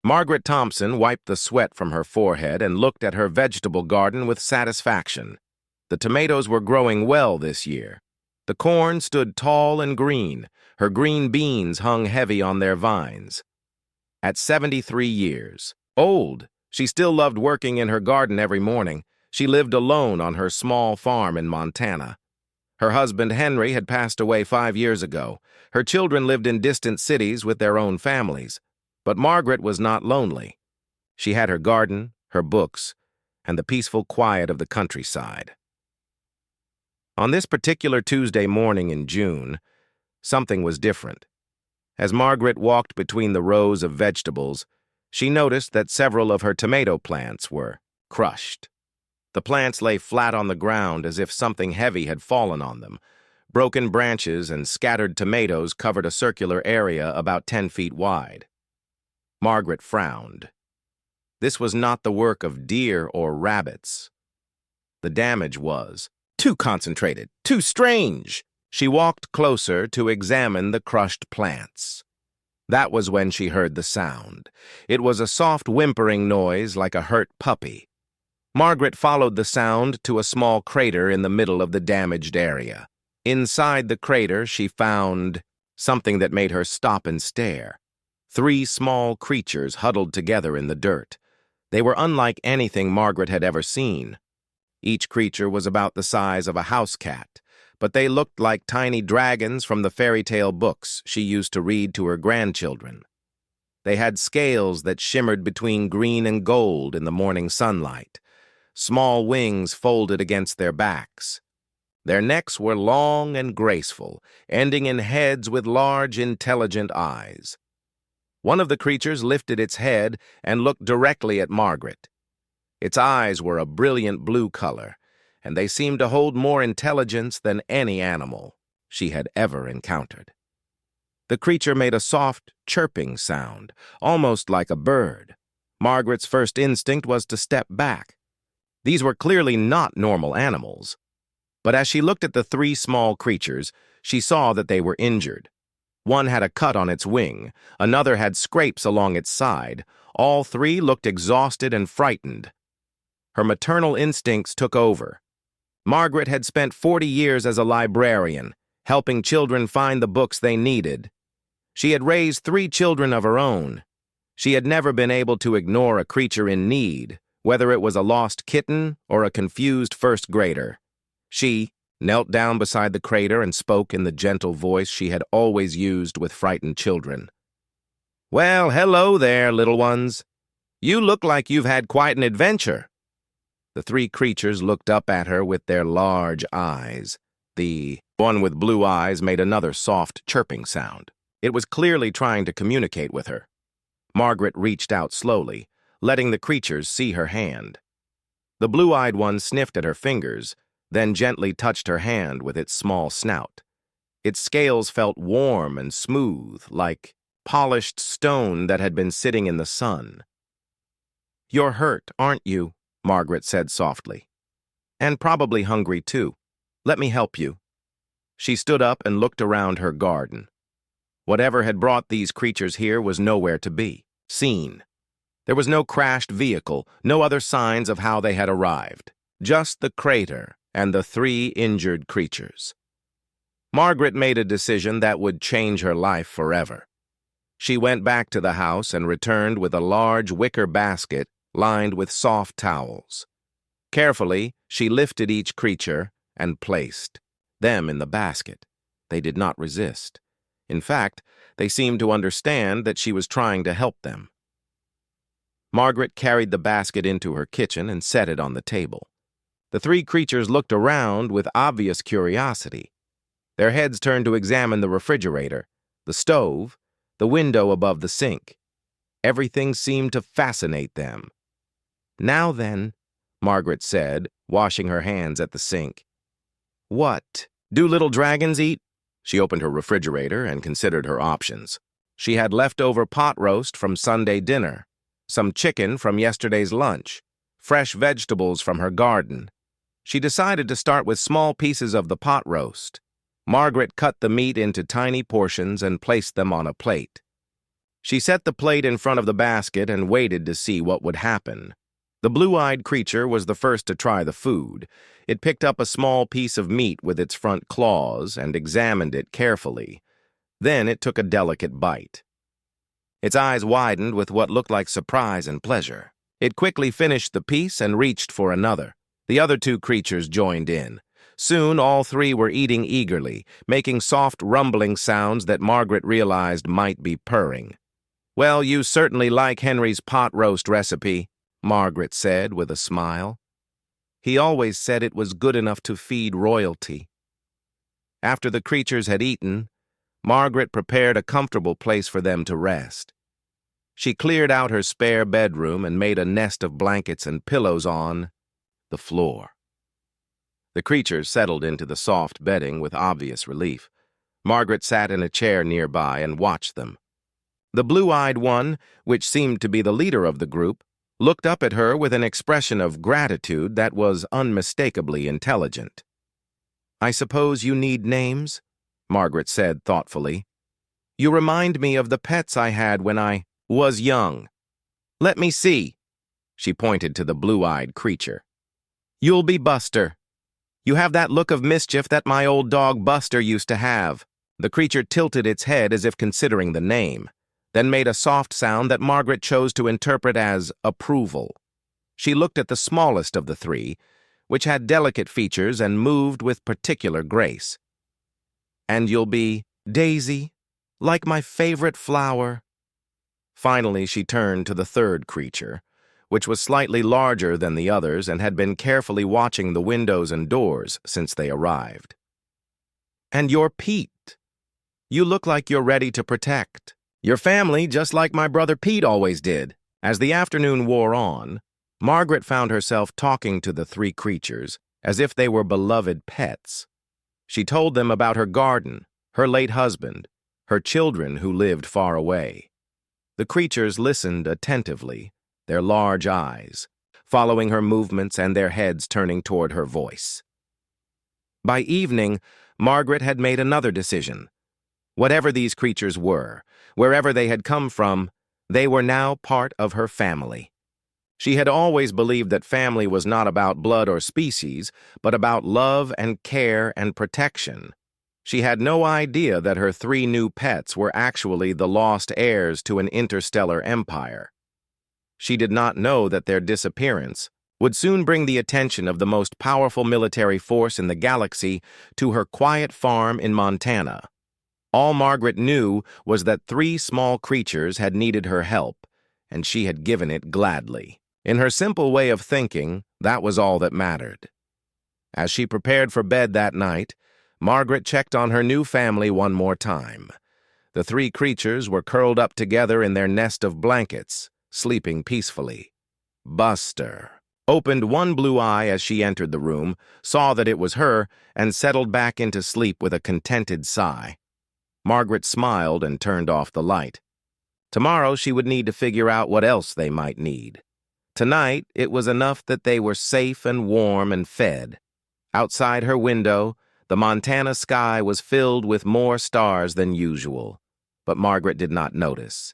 Margaret Thompson wiped the sweat from her forehead and looked at her vegetable garden with satisfaction. The tomatoes were growing well this year. The corn stood tall and green. Her green beans hung heavy on their vines. At 73 years old, she still loved working in her garden every morning. She lived alone on her small farm in Montana. Her husband, Henry, had passed away 5 years ago. Her children lived in distant cities with their own families. But Margaret was not lonely. She had her garden, her books, and the peaceful quiet of the countryside. On this particular Tuesday morning in June, something was different. As Margaret walked between the rows of vegetables, she noticed that several of her tomato plants were crushed. The plants lay flat on the ground as if something heavy had fallen on them. Broken branches and scattered tomatoes covered a circular area about 10 feet wide. Margaret frowned. This was not the work of deer or rabbits. The damage was too concentrated, too strange. She walked closer to examine the crushed plants. That was when she heard the sound. It was a soft whimpering noise like a hurt puppy. Margaret followed the sound to a small crater in the middle of the damaged area. Inside the crater, she found something that made her stop and stare. 3 small creatures huddled together in the dirt. They were unlike anything Margaret had ever seen. Each creature was about the size of a house cat, but they looked like tiny dragons from the fairy tale books she used to read to her grandchildren. They had scales that shimmered between green and gold in the morning sunlight. Small wings folded against their backs. Their necks were long and graceful, ending in heads with large, intelligent eyes. One of the creatures lifted its head and looked directly at Margaret. Its eyes were a brilliant blue color, and they seemed to hold more intelligence than any animal she had ever encountered. The creature made a soft, chirping sound, almost like a bird. Margaret's first instinct was to step back. These were clearly not normal animals. But as she looked at the 3 small creatures, she saw that they were injured. One had a cut on its wing, another had scrapes along its side. All 3 looked exhausted and frightened. Her maternal instincts took over. Margaret had spent 40 years as a librarian, helping children find the books they needed. She had raised 3 children of her own. She had never been able to ignore a creature in need, whether it was a lost kitten or a confused first grader. She knelt down beside the crater and spoke in the gentle voice she had always used with frightened children. "Well, hello there, little ones. You look like you've had quite an adventure." The 3 creatures looked up at her with their large eyes. The one with blue eyes made another soft, chirping sound. It was clearly trying to communicate with her. Margaret reached out slowly, letting the creatures see her hand. The blue-eyed one sniffed at her fingers, then gently touched her hand with its small snout. Its scales felt warm and smooth, like polished stone that had been sitting in the sun. "You're hurt, aren't you?" Margaret said softly. "And probably hungry, too. Let me help you." She stood up and looked around her garden. Whatever had brought these creatures here was nowhere to be seen. There was no crashed vehicle, no other signs of how they had arrived. Just the crater and the 3 injured creatures. Margaret made a decision that would change her life forever. She went back to the house and returned with a large wicker basket lined with soft towels. Carefully, she lifted each creature and placed them in the basket. They did not resist. In fact, they seemed to understand that she was trying to help them. Margaret carried the basket into her kitchen and set it on the table. The 3 creatures looked around with obvious curiosity. Their heads turned to examine the refrigerator, the stove, the window above the sink. Everything seemed to fascinate them. "Now then," Margaret said, washing her hands at the sink. "What do little dragons eat?" She opened her refrigerator and considered her options. She had leftover pot roast from Sunday dinner, some chicken from yesterday's lunch, fresh vegetables from her garden. She decided to start with small pieces of the pot roast. Margaret cut the meat into tiny portions and placed them on a plate. She set the plate in front of the basket and waited to see what would happen. The blue-eyed creature was the first to try the food. It picked up a small piece of meat with its front claws and examined it carefully. Then it took a delicate bite. Its eyes widened with what looked like surprise and pleasure. It quickly finished the piece and reached for another. The other two creatures joined in. Soon all three were eating eagerly, making soft rumbling sounds that Margaret realized might be purring. "Well, you certainly like Henry's pot roast recipe," Margaret said with a smile. "He always said it was good enough to feed royalty." After the creatures had eaten, Margaret prepared a comfortable place for them to rest. She cleared out her spare bedroom and made a nest of blankets and pillows on the floor. The creatures settled into the soft bedding with obvious relief. Margaret sat in a chair nearby and watched them. The blue-eyed one, which seemed to be the leader of the group, looked up at her with an expression of gratitude that was unmistakably intelligent. "I suppose you need names?" Margaret said thoughtfully. "You remind me of the pets I had when I was young. Let me see." She pointed to the blue-eyed creature. "You'll be Buster. You have that look of mischief that my old dog Buster used to have." The creature tilted its head as if considering the name, then made a soft sound that Margaret chose to interpret as approval. She looked at the smallest of the three, which had delicate features and moved with particular grace. "And you'll be Daisy, like my favorite flower." Finally, she turned to the third creature, which was slightly larger than the others and had been carefully watching the windows and doors since they arrived. "And you're Pete. You look like you're ready to protect your family, just like my brother Pete always did." As the afternoon wore on, Margaret found herself talking to the three creatures as if they were beloved pets. She told them about her garden, her late husband, her children who lived far away. The creatures listened attentively, their large eyes following her movements and their heads turning toward her voice. By evening, Margaret had made another decision. Whatever these creatures were, wherever they had come from, they were now part of her family. She had always believed that family was not about blood or species, but about love and care and protection. She had no idea that her three new pets were actually the lost heirs to an interstellar empire. She did not know that their disappearance would soon bring the attention of the most powerful military force in the galaxy to her quiet farm in Montana. All Margaret knew was that three small creatures had needed her help, and she had given it gladly. In her simple way of thinking, that was all that mattered. As she prepared for bed that night, Margaret checked on her new family one more time. The three creatures were curled up together in their nest of blankets, sleeping peacefully. Buster opened one blue eye as she entered the room, saw that it was her, and settled back into sleep with a contented sigh. Margaret smiled and turned off the light. Tomorrow she would need to figure out what else they might need. Tonight it was enough that they were safe and warm and fed. Outside her window, the Montana sky was filled with more stars than usual, but Margaret did not notice.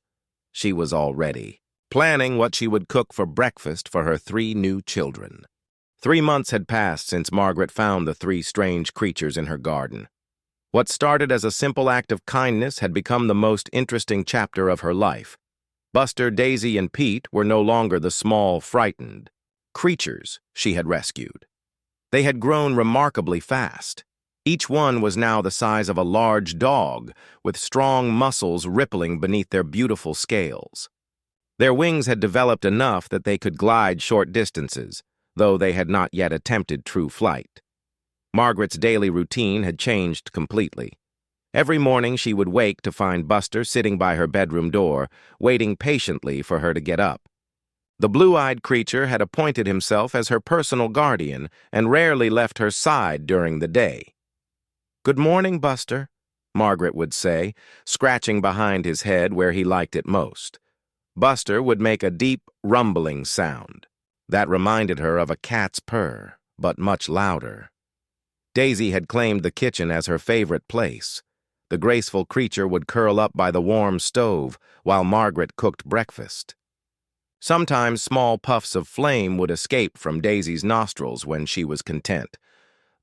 She was already planning what she would cook for breakfast for her three new children. 3 months had passed since Margaret found the three strange creatures in her garden. What started as a simple act of kindness had become the most interesting chapter of her life. Buster, Daisy, and Pete were no longer the small, frightened creatures she had rescued. They had grown remarkably fast. Each one was now the size of a large dog, with strong muscles rippling beneath their beautiful scales. Their wings had developed enough that they could glide short distances, though they had not yet attempted true flight. Margaret's daily routine had changed completely. Every morning she would wake to find Buster sitting by her bedroom door, waiting patiently for her to get up. The blue-eyed creature had appointed himself as her personal guardian and rarely left her side during the day. "Good morning, Buster," Margaret would say, scratching behind his head where he liked it most. Buster would make a deep, rumbling sound. That reminded her of a cat's purr, but much louder. Daisy had claimed the kitchen as her favorite place. The graceful creature would curl up by the warm stove while Margaret cooked breakfast. Sometimes small puffs of flame would escape from Daisy's nostrils when she was content,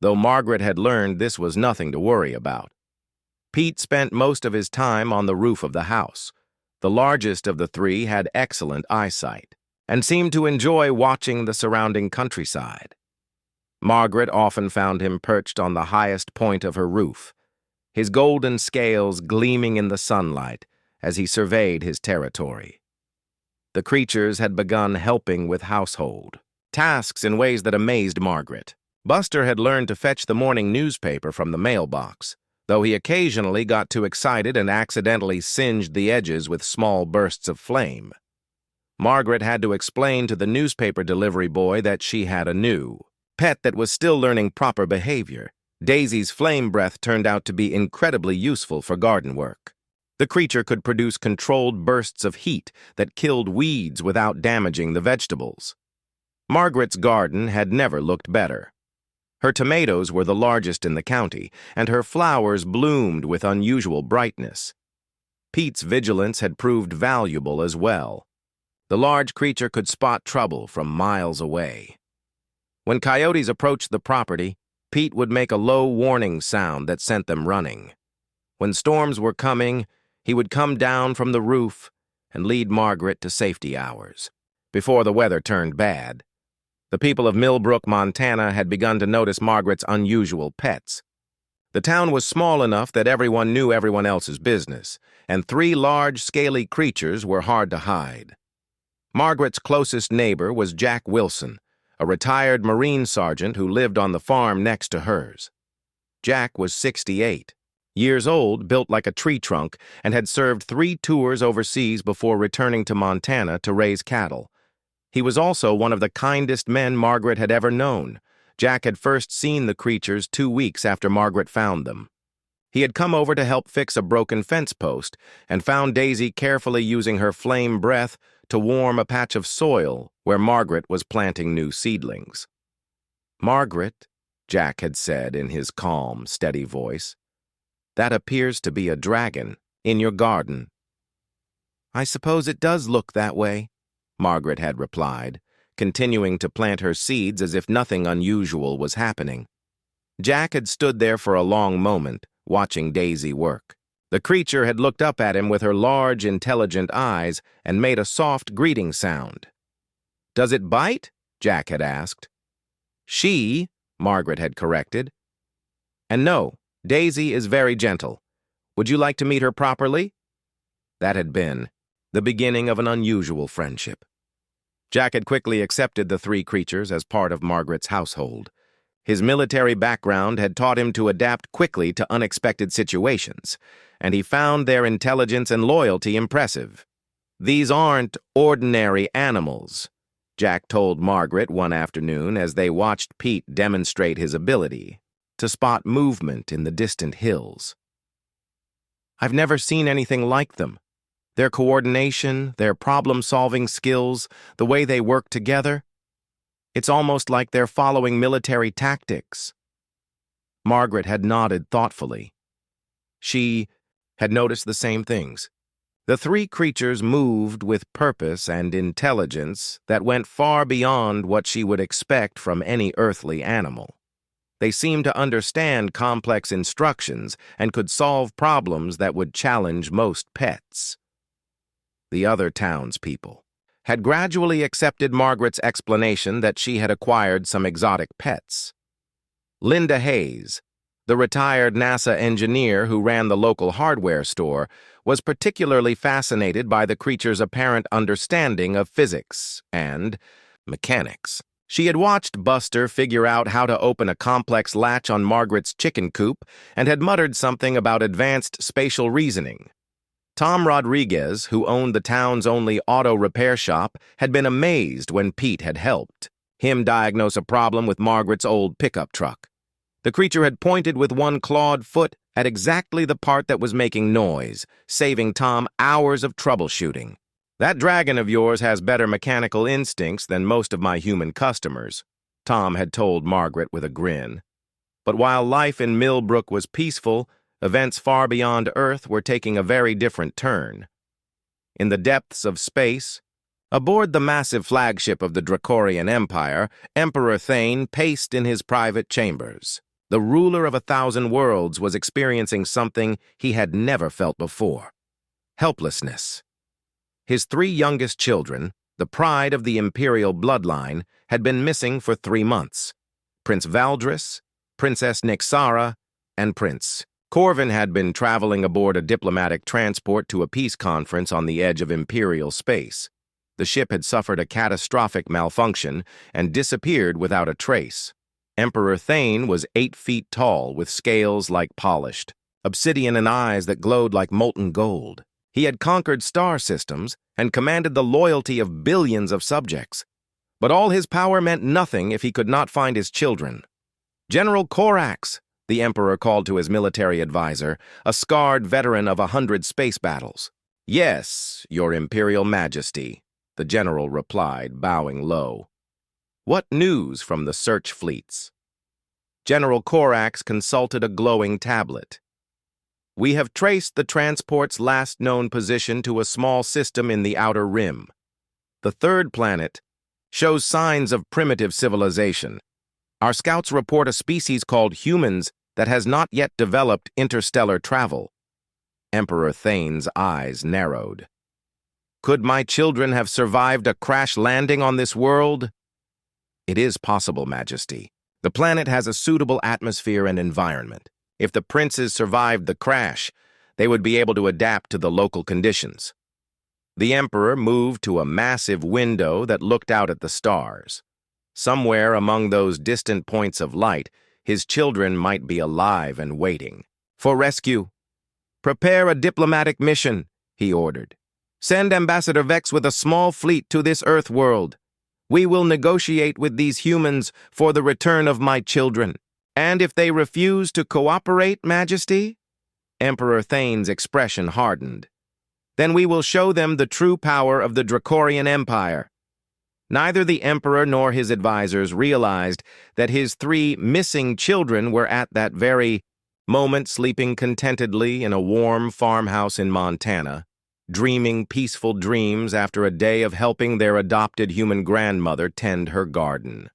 though Margaret had learned this was nothing to worry about. Pete spent most of his time on the roof of the house. The largest of the three had excellent eyesight and seemed to enjoy watching the surrounding countryside. Margaret often found him perched on the highest point of her roof, his golden scales gleaming in the sunlight as he surveyed his territory. The creatures had begun helping with household tasks in ways that amazed Margaret. Buster had learned to fetch the morning newspaper from the mailbox, though he occasionally got too excited and accidentally singed the edges with small bursts of flame. Margaret had to explain to the newspaper delivery boy that she had a new pet that was still learning proper behavior. Daisy's flame breath turned out to be incredibly useful for garden work. The creature could produce controlled bursts of heat that killed weeds without damaging the vegetables. Margaret's garden had never looked better. Her tomatoes were the largest in the county, and her flowers bloomed with unusual brightness. Pete's vigilance had proved valuable as well. The large creature could spot trouble from miles away. When coyotes approached the property, Pete would make a low warning sound that sent them running. When storms were coming, he would come down from the roof and lead Margaret to safety hours, before the weather turned bad. The people of Millbrook, Montana had begun to notice Margaret's unusual pets. The town was small enough that everyone knew everyone else's business, and three large, scaly creatures were hard to hide. Margaret's closest neighbor was Jack Wilson, a retired Marine sergeant who lived on the farm next to hers. Jack was 68. Years old, built like a tree trunk, and had served 3 tours overseas before returning to Montana to raise cattle. He was also one of the kindest men Margaret had ever known. Jack had first seen the creatures 2 weeks after Margaret found them. He had come over to help fix a broken fence post and found Daisy carefully using her flame breath to warm a patch of soil where Margaret was planting new seedlings. "Margaret," Jack had said in his calm, steady voice, "that appears to be a dragon in your garden." "I suppose it does look that way," Margaret had replied, continuing to plant her seeds as if nothing unusual was happening. Jack had stood there for a long moment, watching Daisy work. The creature had looked up at him with her large, intelligent eyes and made a soft greeting sound. "Does it bite?" Jack had asked. "She," Margaret had corrected. "And no, Daisy is very gentle. Would you like to meet her properly?" That had been the beginning of an unusual friendship. Jack had quickly accepted the 3 creatures as part of Margaret's household. His military background had taught him to adapt quickly to unexpected situations, and he found their intelligence and loyalty impressive. "These aren't ordinary animals," Jack told Margaret one afternoon as they watched Pete demonstrate his ability to spot movement in the distant hills. "I've never seen anything like them. Their coordination, their problem-solving skills, the way they work together. It's almost like they're following military tactics." Margaret had nodded thoughtfully. She had noticed the same things. The 3 creatures moved with purpose and intelligence that went far beyond what she would expect from any earthly animal. They seemed to understand complex instructions and could solve problems that would challenge most pets. The other townspeople had gradually accepted Margaret's explanation that she had acquired some exotic pets. Linda Hayes, the retired NASA engineer who ran the local hardware store, was particularly fascinated by the creature's apparent understanding of physics and mechanics. She had watched Buster figure out how to open a complex latch on Margaret's chicken coop and had muttered something about advanced spatial reasoning. Tom Rodriguez, who owned the town's only auto repair shop, had been amazed when Pete had helped him diagnose a problem with Margaret's old pickup truck. The creature had pointed with one clawed foot at exactly the part that was making noise, saving Tom hours of troubleshooting. "That dragon of yours has better mechanical instincts than most of my human customers," Tom had told Margaret with a grin. But while life in Millbrook was peaceful, events far beyond Earth were taking a very different turn. In the depths of space, aboard the massive flagship of the Dracorian Empire, Emperor Thane paced in his private chambers. The ruler of 1,000 worlds was experiencing something he had never felt before: helplessness. His 3 youngest children, the pride of the imperial bloodline, had been missing for 3 months. Prince Valdris, Princess Nixara, and Prince Corvin had been traveling aboard a diplomatic transport to a peace conference on the edge of imperial space. The ship had suffered a catastrophic malfunction and disappeared without a trace. Emperor Thane was 8 feet tall, with scales like polished, obsidian and eyes that glowed like molten gold. He had conquered star systems and commanded the loyalty of billions of subjects. But all his power meant nothing if he could not find his children. General Corax, the Emperor called to his military advisor, a scarred veteran of 100 space battles. "Yes, Your Imperial Majesty," the general replied, bowing low. "What news from the search fleets?" General Corax consulted a glowing tablet. "We have traced the transport's last known position to a small system in the Outer Rim. The 3rd planet shows signs of primitive civilization. Our scouts report a species called humans that has not yet developed interstellar travel." Emperor Thane's eyes narrowed. "Could my children have survived a crash landing on this world?" "It is possible, Majesty. The planet has a suitable atmosphere and environment. If the princes survived the crash, they would be able to adapt to the local conditions." The Emperor moved to a massive window that looked out at the stars. Somewhere among those distant points of light, his children might be alive and waiting for rescue. "Prepare a diplomatic mission," he ordered. "Send Ambassador Vex with a small fleet to this Earth world. We will negotiate with these humans for the return of my children. And if they refuse to cooperate, Majesty," Emperor Thane's expression hardened, "then we will show them the true power of the Dracorian Empire." Neither the Emperor nor his advisors realized that his 3 missing children were at that very moment sleeping contentedly in a warm farmhouse in Montana, dreaming peaceful dreams after a day of helping their adopted human grandmother tend her garden.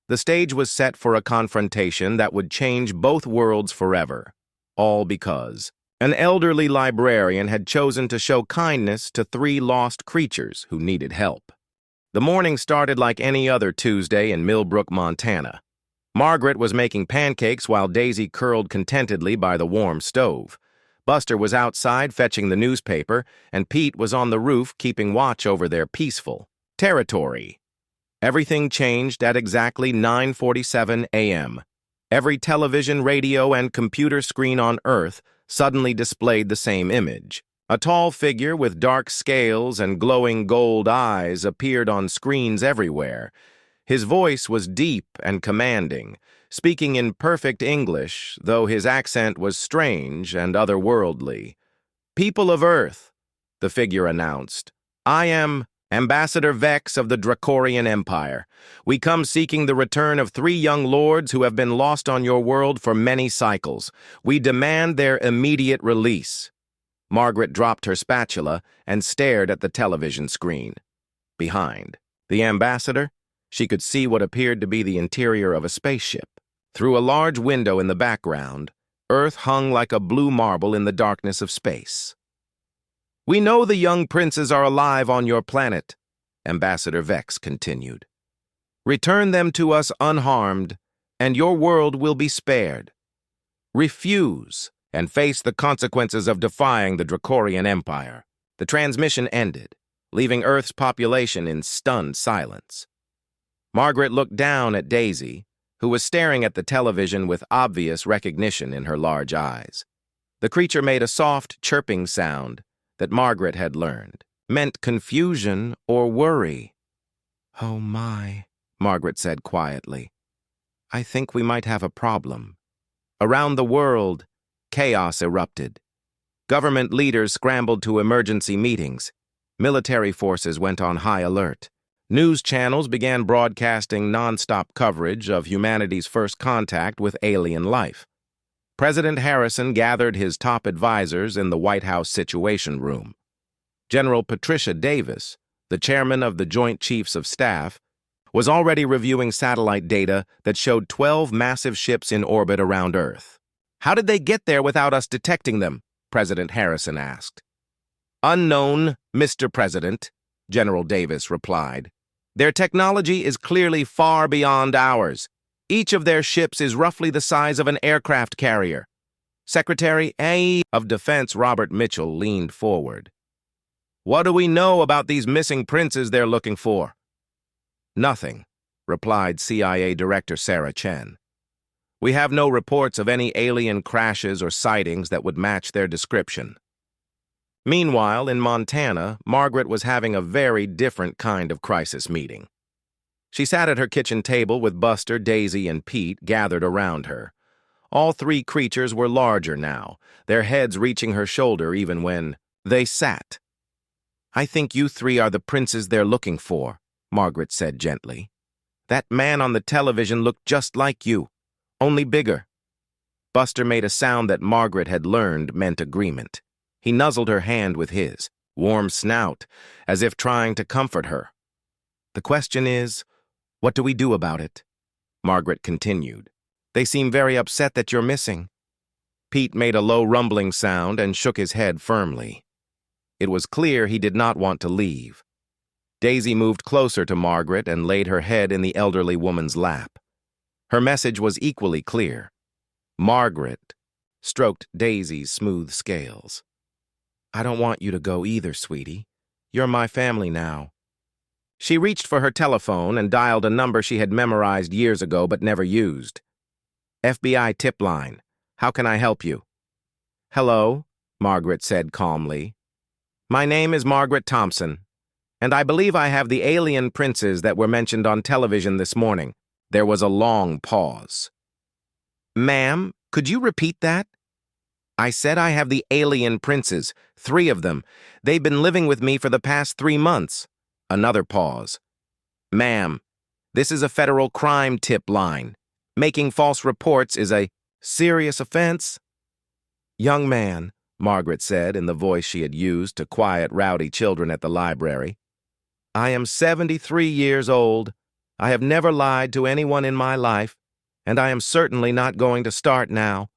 The stage was set for a confrontation that would change both worlds forever, all because an elderly librarian had chosen to show kindness to 3 lost creatures who needed help. The morning started like any other Tuesday in Millbrook, Montana. Margaret was making pancakes while Daisy curled contentedly by the warm stove. Buster was outside fetching the newspaper, and Pete was on the roof keeping watch over their peaceful territory. Everything changed at exactly 9:47 a.m. Every television, radio, and computer screen on Earth suddenly displayed the same image. A tall figure with dark scales and glowing gold eyes appeared on screens everywhere. His voice was deep and commanding, speaking in perfect English, though his accent was strange and otherworldly. "People of Earth," the figure announced, "I am Ambassador Vex of the Dracorian Empire. We come seeking the return of 3 young lords who have been lost on your world for many cycles. We demand their immediate release." Margaret dropped her spatula and stared at the television screen. Behind the ambassador, she could see what appeared to be the interior of a spaceship. Through a large window in the background, Earth hung like a blue marble in the darkness of space. "We know the young princes are alive on your planet," Ambassador Vex continued. "Return them to us unharmed, and your world will be spared. Refuse and face the consequences of defying the Dracorian Empire." The transmission ended, leaving Earth's population in stunned silence. Margaret looked down at Daisy, who was staring at the television with obvious recognition in her large eyes. The creature made a soft, chirping sound that Margaret had learned, meant confusion or worry. "Oh my," Margaret said quietly. "I think we might have a problem." Around the world, chaos erupted. Government leaders scrambled to emergency meetings. Military forces went on high alert. News channels began broadcasting non-stop coverage of humanity's first contact with alien life. President Harrison gathered his top advisors in the White House Situation Room. General Patricia Davis, the chairman of the Joint Chiefs of Staff, was already reviewing satellite data that showed 12 massive ships in orbit around Earth. "How did they get there without us detecting them?" President Harrison asked. "Unknown, Mr. President," General Davis replied. "Their technology is clearly far beyond ours. Each of their ships is roughly the size of an aircraft carrier." Secretary of Defense Robert Mitchell leaned forward. "What do we know about these missing princes they're looking for?" "Nothing," replied CIA Director Sarah Chen. "We have no reports of any alien crashes or sightings that would match their description." Meanwhile, in Montana, Margaret was having a very different kind of crisis meeting. She sat at her kitchen table with Buster, Daisy, and Pete gathered around her. All three creatures were larger now, their heads reaching her shoulder even when they sat. "I think you three are the princes they're looking for," Margaret said gently. "That man on the television looked just like you, only bigger." Buster made a sound that Margaret had learned meant agreement. He nuzzled her hand with his warm snout, as if trying to comfort her. "The question is, what do we do about it?" Margaret continued. "They seem very upset that you're missing." Pete made a low rumbling sound and shook his head firmly. It was clear he did not want to leave. Daisy moved closer to Margaret and laid her head in the elderly woman's lap. Her message was equally clear. Margaret stroked Daisy's smooth scales. "I don't want you to go either, sweetie. You're my family now." She reached for her telephone and dialed a number she had memorized years ago but never used. "FBI tip line. How can I help you?" "Hello," Margaret said calmly. "My name is Margaret Thompson, and I believe I have the alien princes that were mentioned on television this morning." There was a long pause. "Ma'am, could you repeat that?" "I said I have the alien princes, 3 of them. They've been living with me for the past 3 months. Another pause. "Ma'am, this is a federal crime tip line. Making false reports is a serious offense." "Young man," Margaret said in the voice she had used to quiet rowdy children at the library, "I am 73 years old. I have never lied to anyone in my life, and I am certainly not going to start now.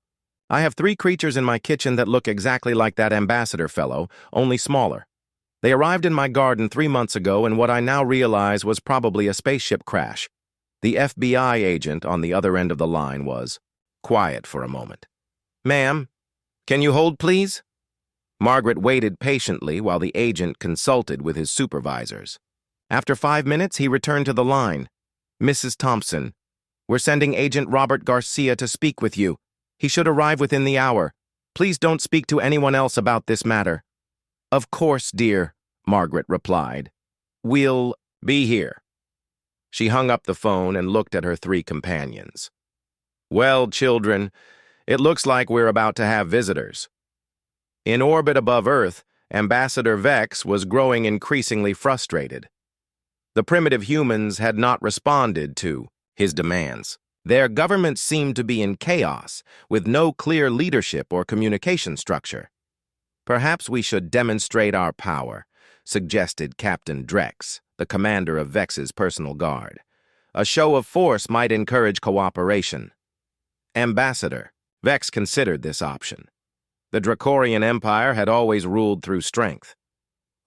I have 3 creatures in my kitchen that look exactly like that ambassador fellow, only smaller. They arrived in my garden 3 months ago in what I now realize was probably a spaceship crash." The FBI agent on the other end of the line was quiet for a moment. "Ma'am, can you hold, please?" Margaret waited patiently while the agent consulted with his supervisors. After 5 minutes, he returned to the line. "Mrs. Thompson, we're sending Agent Robert Garcia to speak with you. He should arrive within the hour. Please don't speak to anyone else about this matter." "Of course, dear," Margaret replied. "We'll be here." She hung up the phone and looked at her 3 companions. "Well, children, it looks like we're about to have visitors." In orbit above Earth, Ambassador Vex was growing increasingly frustrated. The primitive humans had not responded to his demands. Their government seemed to be in chaos, with no clear leadership or communication structure. "Perhaps we should demonstrate our power," suggested Captain Drex, the commander of Vex's personal guard. "A show of force might encourage cooperation." "Ambassador," Vex considered this option. The Dracorian Empire had always ruled through strength.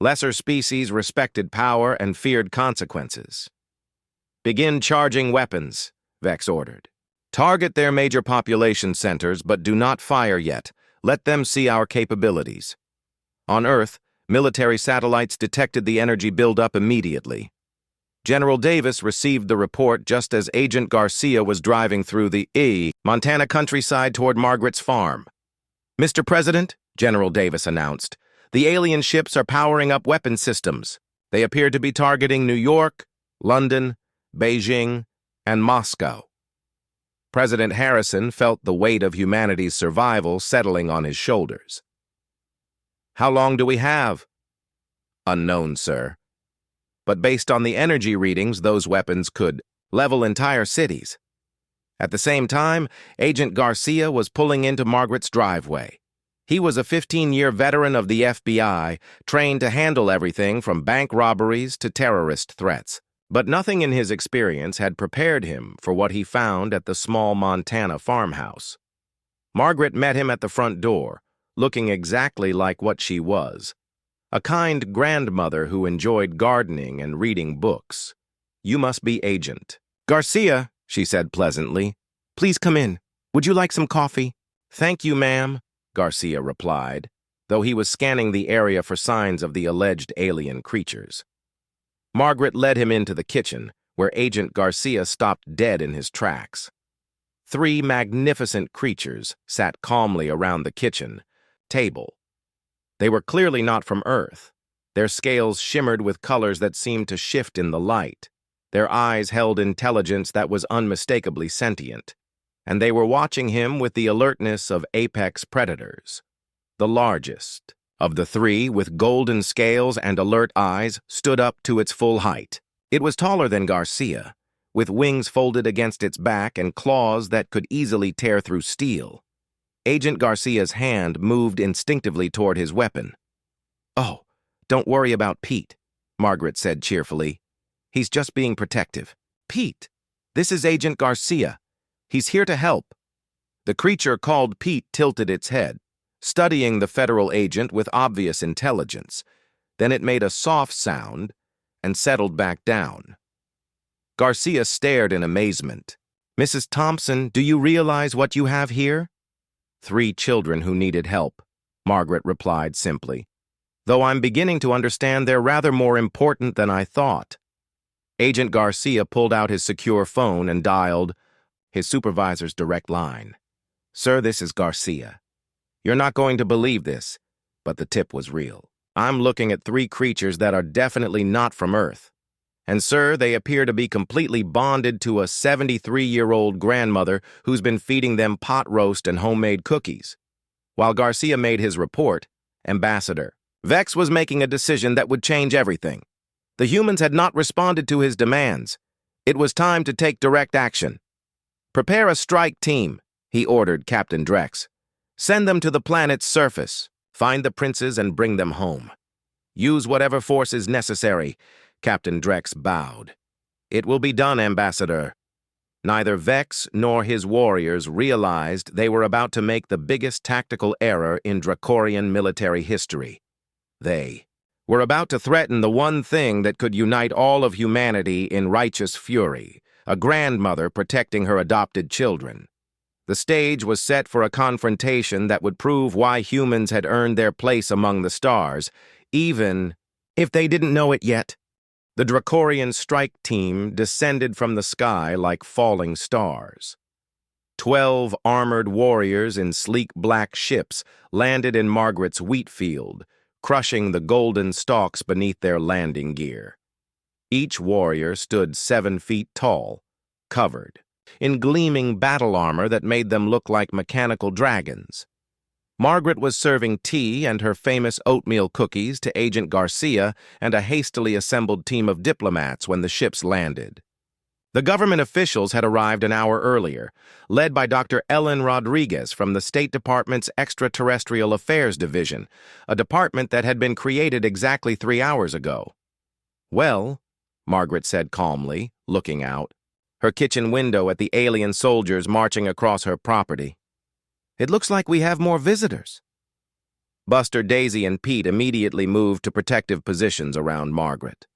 Lesser species respected power and feared consequences. "Begin charging weapons," Vex ordered. "Target their major population centers, but do not fire yet. Let them see our capabilities." On Earth, military satellites detected the energy buildup immediately. General Davis received the report just as Agent Garcia was driving through the Montana countryside toward Margaret's farm. "Mr. President," General Davis announced, "the alien ships are powering up weapon systems. They appear to be targeting New York, London, Beijing, and Moscow." President Harrison felt the weight of humanity's survival settling on his shoulders. "How long do we have?" "Unknown, sir. But based on the energy readings, those weapons could level entire cities." At the same time, Agent Garcia was pulling into Margaret's driveway. He was a 15-year veteran of the FBI, trained to handle everything from bank robberies to terrorist threats. But nothing in his experience had prepared him for what he found at the small Montana farmhouse. Margaret met him at the front door, looking exactly like what she was, a kind grandmother who enjoyed gardening and reading books. "You must be Agent Garcia," she said pleasantly. "Please come in. Would you like some coffee?" "Thank you, ma'am," Garcia replied, though he was scanning the area for signs of the alleged alien creatures. Margaret led him into the kitchen, where Agent Garcia stopped dead in his tracks. 3 magnificent creatures sat calmly around the kitchen table. They were clearly not from Earth. Their scales shimmered with colors that seemed to shift in the light. Their eyes held intelligence that was unmistakably sentient, and they were watching him with the alertness of apex predators. The largest of the 3, with golden scales and alert eyes, stood up to its full height. It was taller than Garcia, with wings folded against its back and claws that could easily tear through steel. Agent Garcia's hand moved instinctively toward his weapon. "Oh, don't worry about Pete," Margaret said cheerfully. "He's just being protective." "Pete, this is Agent Garcia. He's here to help." The creature called Pete tilted its head, studying the federal agent with obvious intelligence. Then it made a soft sound and settled back down. Garcia stared in amazement. "Mrs. Thompson, do you realize what you have here?" 3 children who needed help, Margaret replied simply. "Though I'm beginning to understand they're rather more important than I thought." Agent Garcia pulled out his secure phone and dialed his supervisor's direct line. "Sir, this is Garcia. You're not going to believe this, but the tip was real. I'm looking at 3 creatures that are definitely not from Earth. And sir, they appear to be completely bonded to a 73-year-old grandmother who's been feeding them pot roast and homemade cookies." While Garcia made his report, Ambassador Vex was making a decision that would change everything. The humans had not responded to his demands. It was time to take direct action. "Prepare a strike team," he ordered Captain Drex. "Send them to the planet's surface. Find the princes and bring them home. Use whatever force is necessary." Captain Drex bowed. "It will be done, Ambassador." Neither Vex nor his warriors realized they were about to make the biggest tactical error in Dracorian military history. They were about to threaten the one thing that could unite all of humanity in righteous fury, a grandmother protecting her adopted children. The stage was set for a confrontation that would prove why humans had earned their place among the stars, even if they didn't know it yet. The Dracorian strike team descended from the sky like falling stars. 12 armored warriors in sleek black ships landed in Margaret's wheat field, crushing the golden stalks beneath their landing gear. Each warrior stood 7 feet tall, covered in gleaming battle armor that made them look like mechanical dragons. Margaret was serving tea and her famous oatmeal cookies to Agent Garcia and a hastily assembled team of diplomats when the ships landed. The government officials had arrived an hour earlier, led by Dr. Ellen Rodriguez from the State Department's Extraterrestrial Affairs Division, a department that had been created exactly 3 hours ago. "Well," Margaret said calmly, looking out, her kitchen window at the alien soldiers marching across her property. "It looks like we have more visitors." Buster, Daisy, and Pete immediately moved to protective positions around Margaret.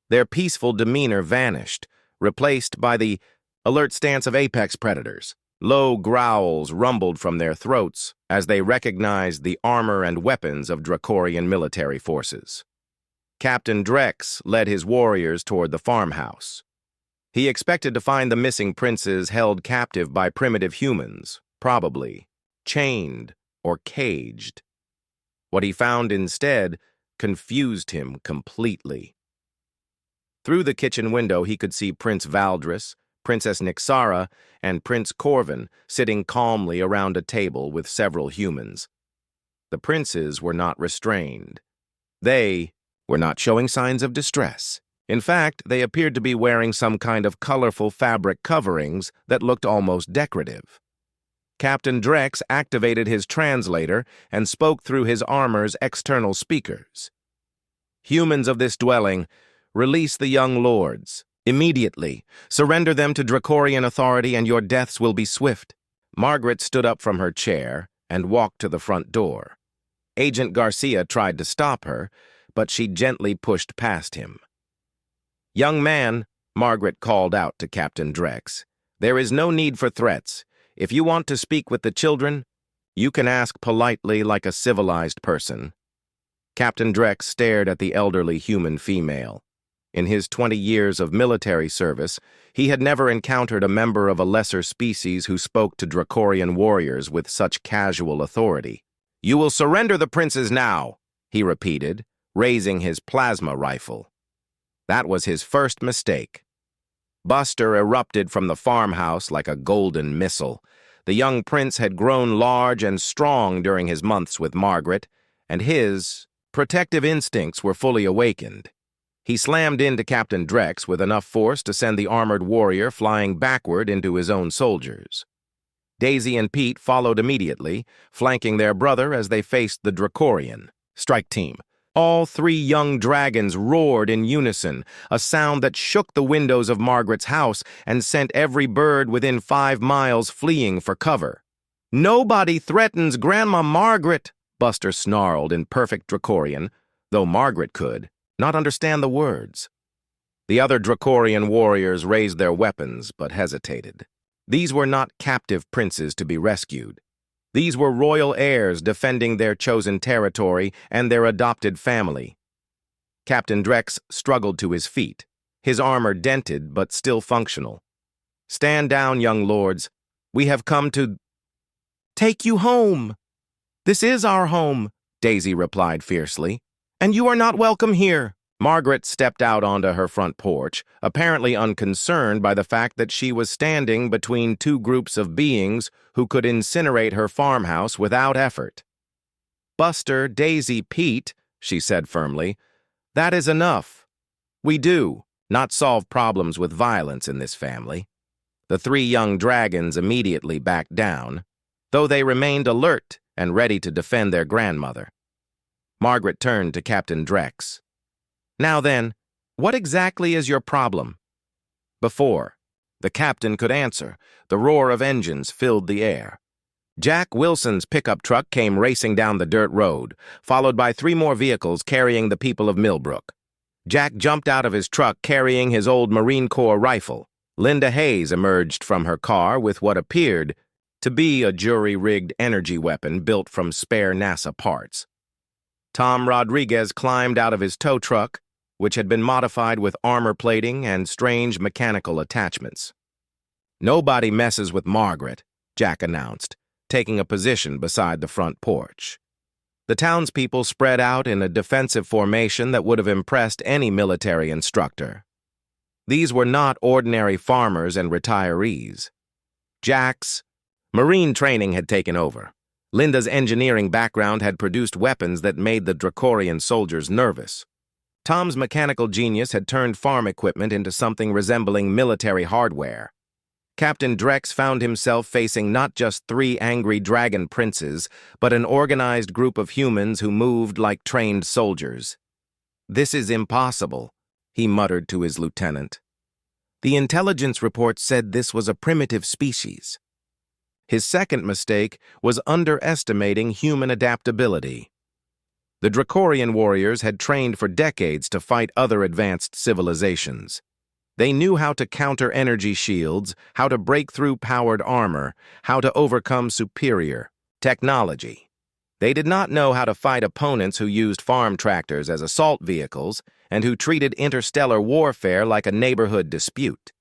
Their peaceful demeanor vanished, replaced by the alert stance of apex predators. Low growls rumbled from their throats as they recognized the armor and weapons of Dracorian military forces. Captain Drex led his warriors toward the farmhouse. He expected to find the missing princes held captive by primitive humans, probably chained or caged. What he found instead confused him completely. Through the kitchen window, he could see Prince Valdris, Princess Nixara, and Prince Corvin sitting calmly around a table with several humans. The princes were not restrained. They were not showing signs of distress. In fact, they appeared to be wearing some kind of colorful fabric coverings that looked almost decorative. Captain Drex activated his translator and spoke through his armor's external speakers. "Humans of this dwelling, release the young lords. Immediately, surrender them to Dracorian authority and your deaths will be swift." Margaret stood up from her chair and walked to the front door. Agent Garcia tried to stop her, but she gently pushed past him. "Young man," Margaret called out to Captain Drex, "there is no need for threats. If you want to speak with the children, you can ask politely like a civilized person." Captain Drex stared at the elderly human female. In his 20 years of military service, he had never encountered a member of a lesser species who spoke to Dracorian warriors with such casual authority. "You will surrender the princes now," he repeated, raising his plasma rifle. That was his first mistake. Buster erupted from the farmhouse like a golden missile. The young prince had grown large and strong during his months with Margaret, and his protective instincts were fully awakened. He slammed into Captain Drex with enough force to send the armored warrior flying backward into his own soldiers. Daisy and Pete followed immediately, flanking their brother as they faced the Dracorian strike team. All 3 young dragons roared in unison, a sound that shook the windows of Margaret's house and sent every bird within 5 miles fleeing for cover. "Nobody threatens Grandma Margaret," Buster snarled in perfect Dracorian, though Margaret could not understand the words. The other Dracorian warriors raised their weapons but hesitated. These were not captive princes to be rescued. These were royal heirs defending their chosen territory and their adopted family. Captain Drex struggled to his feet, his armor dented but still functional. "Stand down, young lords. We have come to take you home." "This is our home," Daisy replied fiercely, "and you are not welcome here." Margaret stepped out onto her front porch, apparently unconcerned by the fact that she was standing between 2 groups of beings who could incinerate her farmhouse without effort. "Buster, Daisy, Pete," she said firmly, "that is enough. We do not solve problems with violence in this family." The 3 young dragons immediately backed down, though they remained alert and ready to defend their grandmother. Margaret turned to Captain Drex. "Now then, what exactly is your problem?" Before the captain could answer, the roar of engines filled the air. Jack Wilson's pickup truck came racing down the dirt road, followed by 3 more vehicles carrying the people of Millbrook. Jack jumped out of his truck carrying his old Marine Corps rifle. Linda Hayes emerged from her car with what appeared to be a jury-rigged energy weapon built from spare NASA parts. Tom Rodriguez climbed out of his tow truck, which had been modified with armor plating and strange mechanical attachments. "Nobody messes with Margaret," Jack announced, taking a position beside the front porch. The townspeople spread out in a defensive formation that would have impressed any military instructor. These were not ordinary farmers and retirees. Jack's Marine training had taken over. Linda's engineering background had produced weapons that made the Dracorian soldiers nervous. Tom's mechanical genius had turned farm equipment into something resembling military hardware. Captain Drex found himself facing not just 3 angry dragon princes, but an organized group of humans who moved like trained soldiers. "This is impossible," he muttered to his lieutenant. "The intelligence report said this was a primitive species." His second mistake was underestimating human adaptability. The Dracorian warriors had trained for decades to fight other advanced civilizations. They knew how to counter energy shields, how to break through powered armor, how to overcome superior technology. They did not know how to fight opponents who used farm tractors as assault vehicles and who treated interstellar warfare like a neighborhood dispute.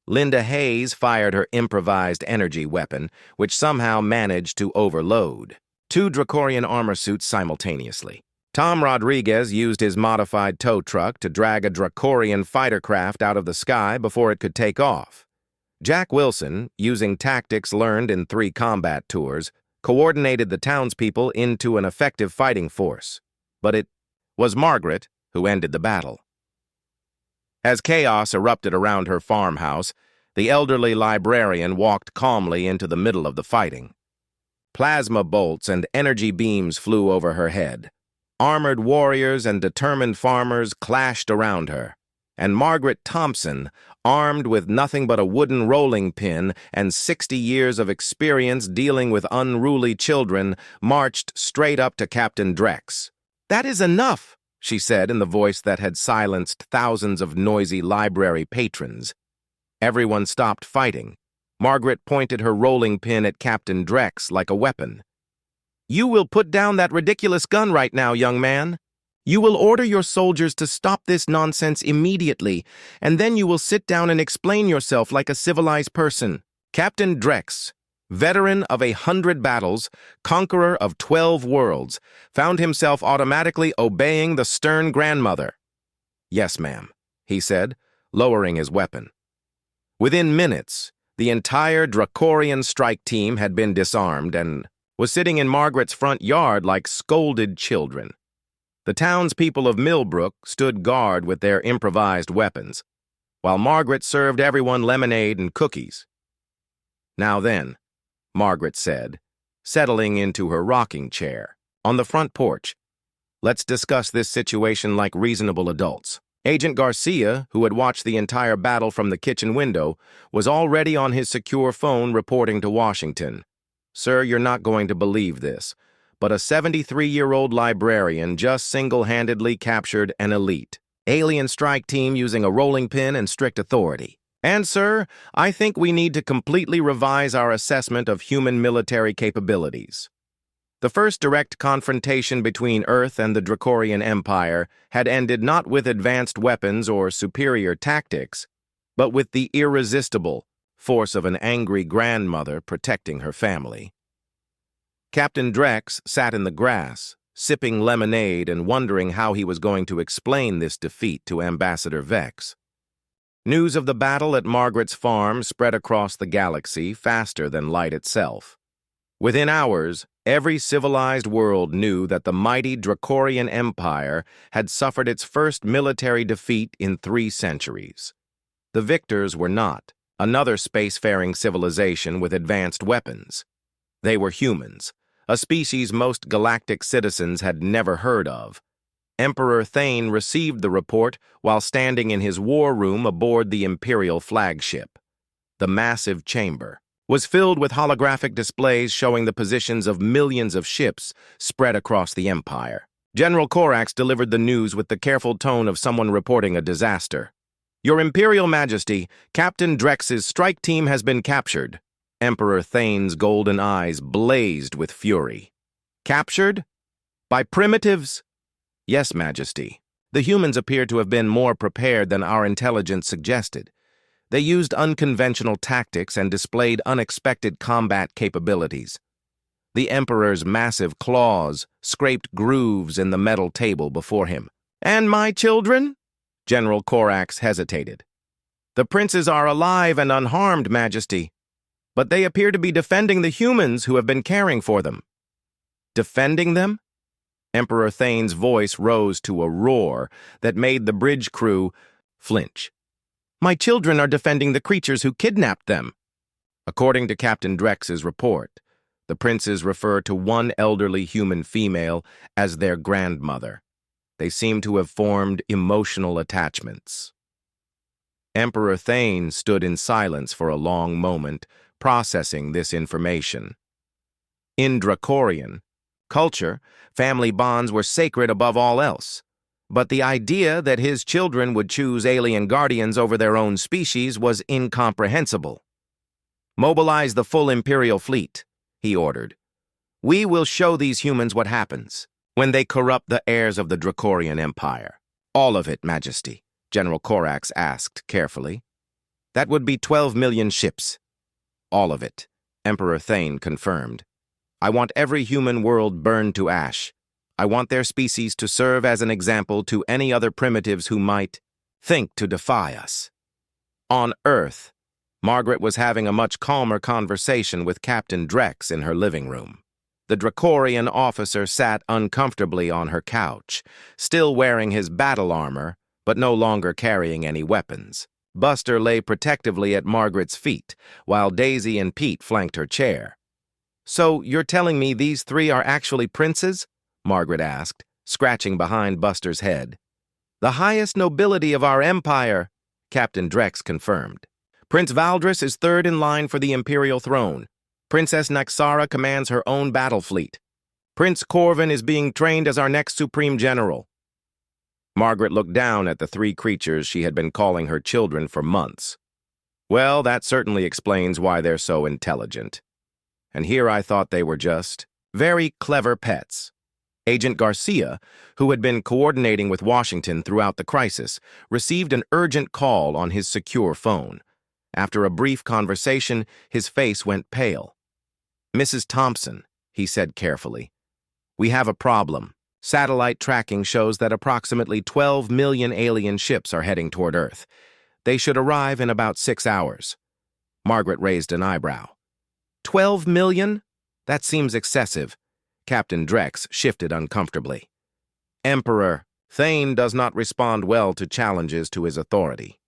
Linda Hayes fired her improvised energy weapon, which somehow managed to overload 2 Dracorian armor suits simultaneously. Tom Rodriguez used his modified tow truck to drag a Dracorian fighter craft out of the sky before it could take off. Jack Wilson, using tactics learned in 3 combat tours, coordinated the townspeople into an effective fighting force. But it was Margaret who ended the battle. As chaos erupted around her farmhouse, the elderly librarian walked calmly into the middle of the fighting. Plasma bolts and energy beams flew over her head. Armored warriors and determined farmers clashed around her, and Margaret Thompson, armed with nothing but a wooden rolling pin and 60 years of experience dealing with unruly children, marched straight up to Captain Drex. "That is enough," she said in the voice that had silenced thousands of noisy library patrons. Everyone stopped fighting. Margaret pointed her rolling pin at Captain Drex like a weapon. "You will put down that ridiculous gun right now, young man. You will order your soldiers to stop this nonsense immediately, and then you will sit down and explain yourself like a civilized person." Captain Drex, veteran of 100 battles, conqueror of 12 worlds, found himself automatically obeying the stern grandmother. "Yes, ma'am," he said, lowering his weapon. Within minutes, the entire Dracorian strike team had been disarmed and was sitting in Margaret's front yard like scolded children. The townspeople of Millbrook stood guard with their improvised weapons, while Margaret served everyone lemonade and cookies. "Now then," Margaret said, settling into her rocking chair on the front porch, "let's discuss this situation like reasonable adults." Agent Garcia, who had watched the entire battle from the kitchen window, was already on his secure phone reporting to Washington. "Sir, you're not going to believe this, but a 73-year-old librarian just single-handedly captured an elite alien strike team using a rolling pin and strict authority. And, sir, I think we need to completely revise our assessment of human military capabilities." The first direct confrontation between Earth and the Dracorian Empire had ended not with advanced weapons or superior tactics, but with the irresistible force of an angry grandmother protecting her family. Captain Drex sat in the grass, sipping lemonade and wondering how he was going to explain this defeat to Ambassador Vex. News of the battle at Margaret's farm spread across the galaxy faster than light itself. Within hours, every civilized world knew that the mighty Dracorian Empire had suffered its first military defeat in 3 centuries. The victors were not another spacefaring civilization with advanced weapons. They were humans, a species most galactic citizens had never heard of. Emperor Thane received the report while standing in his war room aboard the Imperial flagship. The massive chamber was filled with holographic displays showing the positions of millions of ships spread across the Empire. General Corax delivered the news with the careful tone of someone reporting a disaster. "Your Imperial Majesty, Captain Drex's strike team has been captured." Emperor Thane's golden eyes blazed with fury. "Captured? By primitives?" "Yes, Majesty. The humans appear to have been more prepared than our intelligence suggested. They used unconventional tactics and displayed unexpected combat capabilities. The Emperor's massive claws scraped grooves in the metal table before him. "And my children?" General Corax hesitated. "The princes are alive and unharmed, Majesty, but they appear to be defending the humans who have been caring for them." "Defending them?" Emperor Thane's voice rose to a roar that made the bridge crew flinch. "My children are defending the creatures who kidnapped them." According to Captain Drex's report, the princes refer to one elderly human female as their grandmother. They seem to have formed emotional attachments. Emperor Thane stood in silence for a long moment, processing this information. In Dracorian culture, family bonds were sacred above all else. But the idea that his children would choose alien guardians over their own species was incomprehensible. "Mobilize the full Imperial fleet," he ordered. "We will show these humans what happens when they corrupt the heirs of the Dracorian Empire." "All of it, Majesty," General Corax asked carefully. "That would be 12 million ships." "All of it," Emperor Thane confirmed. "I want every human world burned to ash. I want their species to serve as an example to any other primitives who might think to defy us." On Earth, Margaret was having a much calmer conversation with Captain Drex in her living room. The Dracorian officer sat uncomfortably on her couch, still wearing his battle armor, but no longer carrying any weapons. Buster lay protectively at Margaret's feet, while Daisy and Pete flanked her chair. "So you're telling me these three are actually princes?" Margaret asked, scratching behind Buster's head. "The highest nobility of our empire," Captain Drex confirmed. "Prince Valdris is third in line for the imperial throne. Princess Naxara commands her own battle fleet. Prince Corvin is being trained as our next supreme general." Margaret looked down at the three creatures she had been calling her children for months. "Well, that certainly explains why they're so intelligent. And here I thought they were just very clever pets." Agent Garcia, who had been coordinating with Washington throughout the crisis, received an urgent call on his secure phone. After a brief conversation, his face went pale. "Mrs. Thompson," he said carefully, "we have a problem. Satellite tracking shows that approximately 12 million alien ships are heading toward Earth. They should arrive in about 6 hours." Margaret raised an eyebrow. 12 million? That seems excessive. Captain Drex shifted uncomfortably. "Emperor, Thane does not respond well to challenges to his authority."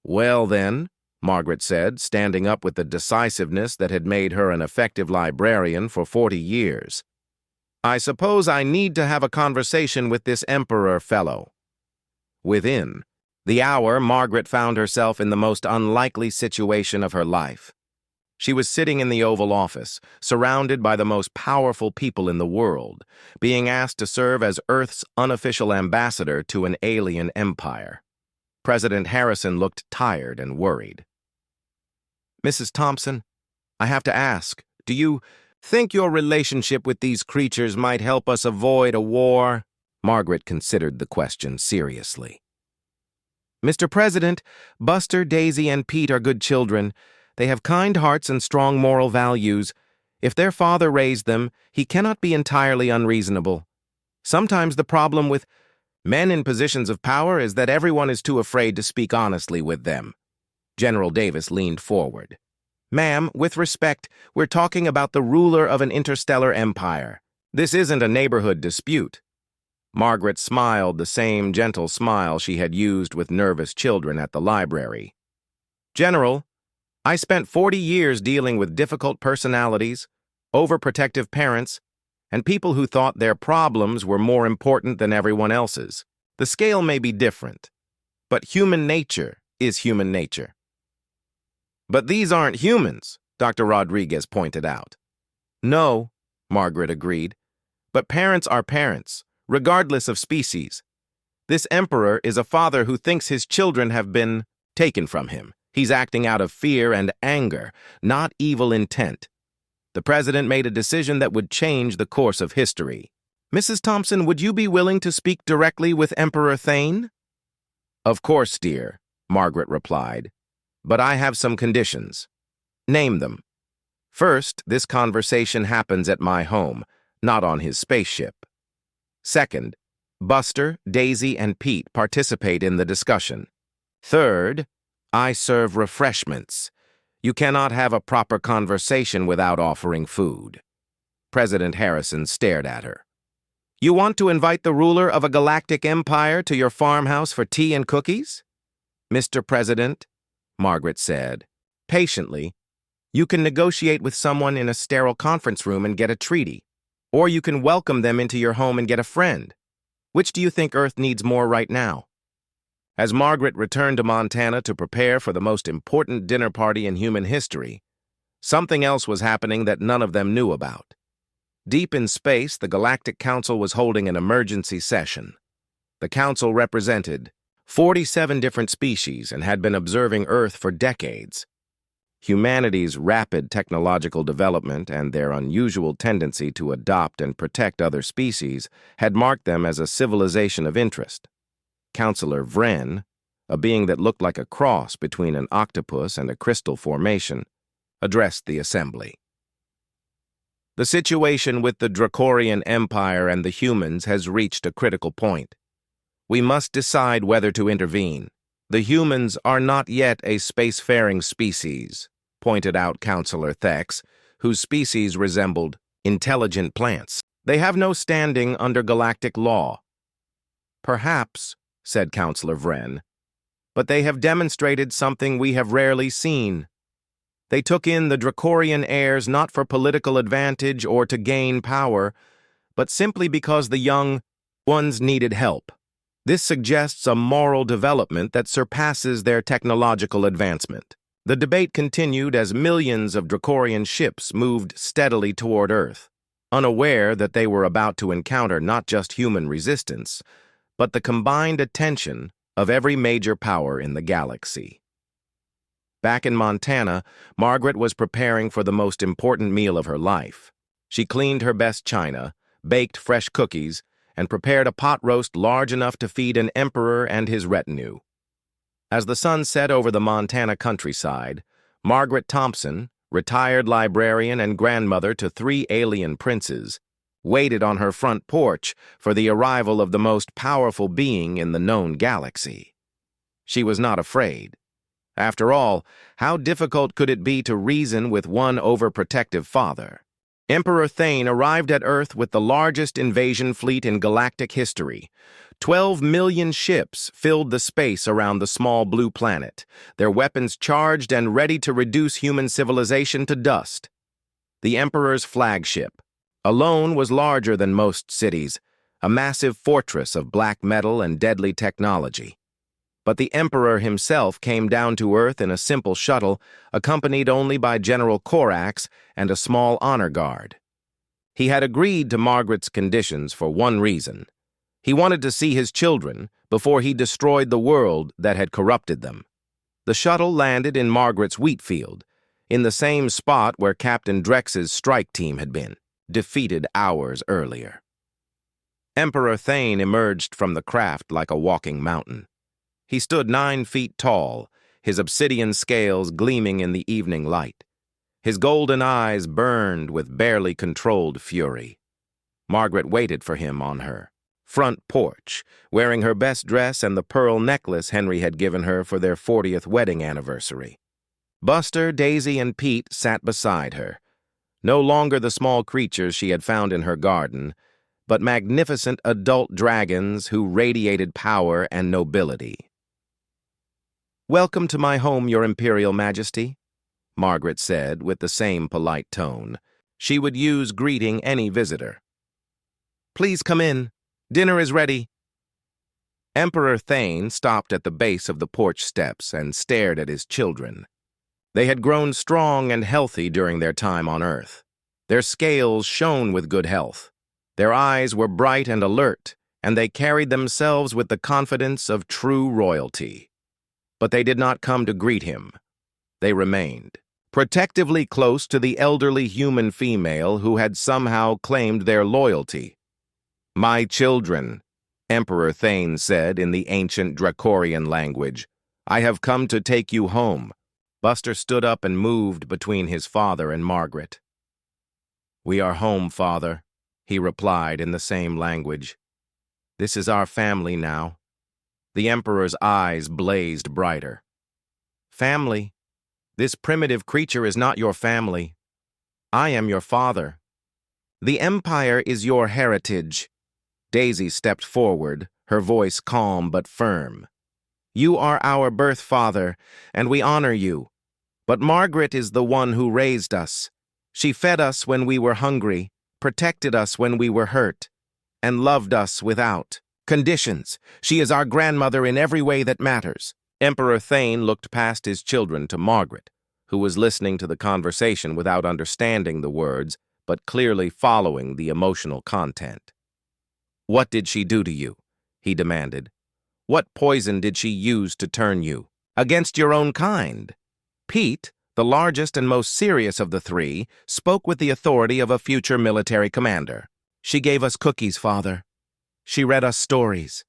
"Well then," Margaret said, standing up with the decisiveness that had made her an effective librarian for 40 years. "I suppose I need to have a conversation with this Emperor fellow." Within the hour, Margaret found herself in the most unlikely situation of her life. She was sitting in the Oval Office, surrounded by the most powerful people in the world, being asked to serve as Earth's unofficial ambassador to an alien empire. President Harrison looked tired and worried. "Mrs. Thompson, I have to ask, do you think your relationship with these creatures might help us avoid a war?" Margaret considered the question seriously. "Mr. President, Buster, Daisy, and Pete are good children. They have kind hearts and strong moral values. If their father raised them, he cannot be entirely unreasonable. Sometimes the problem with men in positions of power is that everyone is too afraid to speak honestly with them." General Davis leaned forward. "Ma'am, with respect, we're talking about the ruler of an interstellar empire. This isn't a neighborhood dispute." Margaret smiled the same gentle smile she had used with nervous children at the library. "General, I spent 40 years dealing with difficult personalities, overprotective parents, and people who thought their problems were more important than everyone else's. The scale may be different, but human nature is human nature." "But these aren't humans," Dr. Rodriguez pointed out. "No," Margaret agreed, "but parents are parents, regardless of species. This emperor is a father who thinks his children have been taken from him. He's acting out of fear and anger, not evil intent. The president made a decision that would change the course of history. Mrs. Thompson, would you be willing to speak directly with Emperor Thane?" "Of course, dear," Margaret replied, "but I have some conditions." "Name them." "First, this conversation happens at my home, not on his spaceship. Second, Buster, Daisy, and Pete participate in the discussion. Third, I serve refreshments. You cannot have a proper conversation without offering food." President Harrison stared at her. "You want to invite the ruler of a galactic empire to your farmhouse for tea and cookies?" "Mr. President," Margaret said, patiently, "you can negotiate with someone in a sterile conference room and get a treaty. Or you can welcome them into your home and get a friend. Which do you think Earth needs more right now?" As Margaret returned to Montana to prepare for the most important dinner party in human history, something else was happening that none of them knew about. Deep in space, the Galactic Council was holding an emergency session. The Council represented 47 different species and had been observing Earth for decades. Humanity's rapid technological development and their unusual tendency to adopt and protect other species had marked them as a civilization of interest. Counselor Vren, a being that looked like a cross between an octopus and a crystal formation, addressed the assembly. "The situation with the Dracorian Empire and the humans has reached a critical point. We must decide whether to intervene. The humans are not yet a spacefaring species," pointed out Counselor Thex, whose species resembled intelligent plants. "They have no standing under galactic law. Perhaps said Counselor Vren. "But they have demonstrated something we have rarely seen. They took in the Dracorian heirs not for political advantage or to gain power, but simply because the young ones needed help. This suggests a moral development that surpasses their technological advancement." The debate continued as millions of Dracorian ships moved steadily toward Earth, unaware that they were about to encounter not just human resistance, but the combined attention of every major power in the galaxy. Back in Montana, Margaret was preparing for the most important meal of her life. She cleaned her best china, baked fresh cookies, and prepared a pot roast large enough to feed an emperor and his retinue. As the sun set over the Montana countryside, Margaret Thompson, retired librarian and grandmother to 3 alien princes, waited on her front porch for the arrival of the most powerful being in the known galaxy. She was not afraid. After all, how difficult could it be to reason with one overprotective father? Emperor Thane arrived at Earth with the largest invasion fleet in galactic history. 12 million ships filled the space around the small blue planet, their weapons charged and ready to reduce human civilization to dust. The Emperor's flagship alone was larger than most cities, a massive fortress of black metal and deadly technology. But the Emperor himself came down to Earth in a simple shuttle, accompanied only by General Corax and a small honor guard. He had agreed to Margaret's conditions for one reason. He wanted to see his children before he destroyed the world that had corrupted them. The shuttle landed in Margaret's wheat field, in the same spot where Captain Drex's strike team had been, defeated hours earlier. Emperor Thane emerged from the craft like a walking mountain. He stood 9 feet tall, his obsidian scales gleaming in the evening light. His golden eyes burned with barely controlled fury. Margaret waited for him on her front porch, wearing her best dress and the pearl necklace Henry had given her for their 40th wedding anniversary. Buster, Daisy, and Pete sat beside her, no longer the small creatures she had found in her garden, but magnificent adult dragons who radiated power and nobility. "Welcome to my home, Your Imperial Majesty," Margaret said with the same polite tone she would use greeting any visitor. "Please come in. Dinner is ready." Emperor Thane stopped at the base of the porch steps and stared at his children. They had grown strong and healthy during their time on Earth. Their scales shone with good health. Their eyes were bright and alert, and they carried themselves with the confidence of true royalty. But they did not come to greet him. They remained, protectively close to the elderly human female who had somehow claimed their loyalty. "My children," Emperor Thane said in the ancient Dracorian language, "I have come to take you home." Buster stood up and moved between his father and Margaret. "We are home, Father," he replied in the same language. "This is our family now." The Emperor's eyes blazed brighter. "Family? This primitive creature is not your family. I am your father. The Empire is your heritage." Daisy stepped forward, her voice calm but firm. "You are our birth father, and we honor you. But Margaret is the one who raised us. She fed us when we were hungry, protected us when we were hurt, and loved us without conditions. She is our grandmother in every way that matters." Emperor Thane looked past his children to Margaret, who was listening to the conversation without understanding the words, but clearly following the emotional content. "What did she do to you?" he demanded. "What poison did she use to turn you against your own kind?" Pete, the largest and most serious of the 3, spoke with the authority of a future military commander. "She gave us cookies, Father. She read us stories.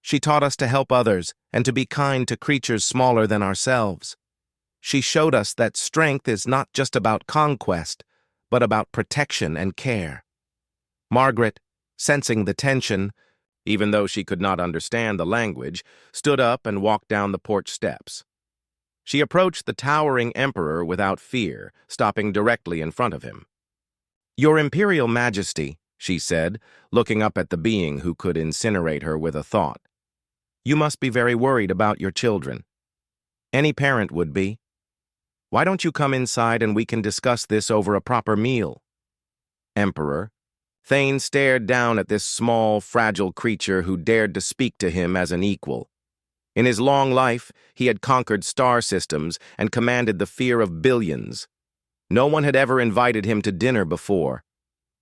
She taught us to help others and to be kind to creatures smaller than ourselves. She showed us that strength is not just about conquest, but about protection and care." Margaret, sensing the tension, even though she could not understand the language, stood up and walked down the porch steps. She approached the towering emperor without fear, stopping directly in front of him. "Your Imperial Majesty," she said, looking up at the being who could incinerate her with a thought. You must be very worried about your children. Any parent would be. Why don't you come inside and we can discuss this over a proper meal? Emperor. Thane stared down at this small, fragile creature who dared to speak to him as an equal. In his long life, he had conquered star systems and commanded the fear of billions. No one had ever invited him to dinner before.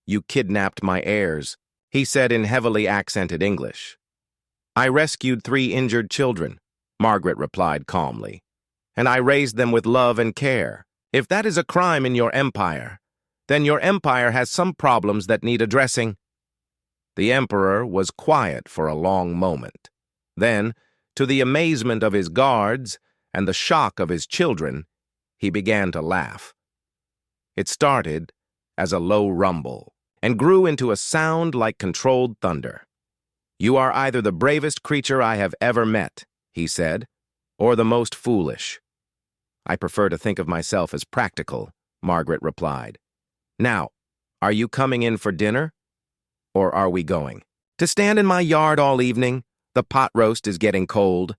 You kidnapped my heirs, he said in heavily accented English. I rescued 3 injured children, Margaret replied calmly, and I raised them with love and care. If that is a crime in your empire, then your empire has some problems that need addressing. The emperor was quiet for a long moment. Then, to the amazement of his guards and the shock of his children, he began to laugh. It started as a low rumble and grew into a sound like controlled thunder. You are either the bravest creature I have ever met, he said, or the most foolish. I prefer to think of myself as practical, Margaret replied. Now, are you coming in for dinner? Or are we going to stand in my yard all evening? The pot roast is getting cold.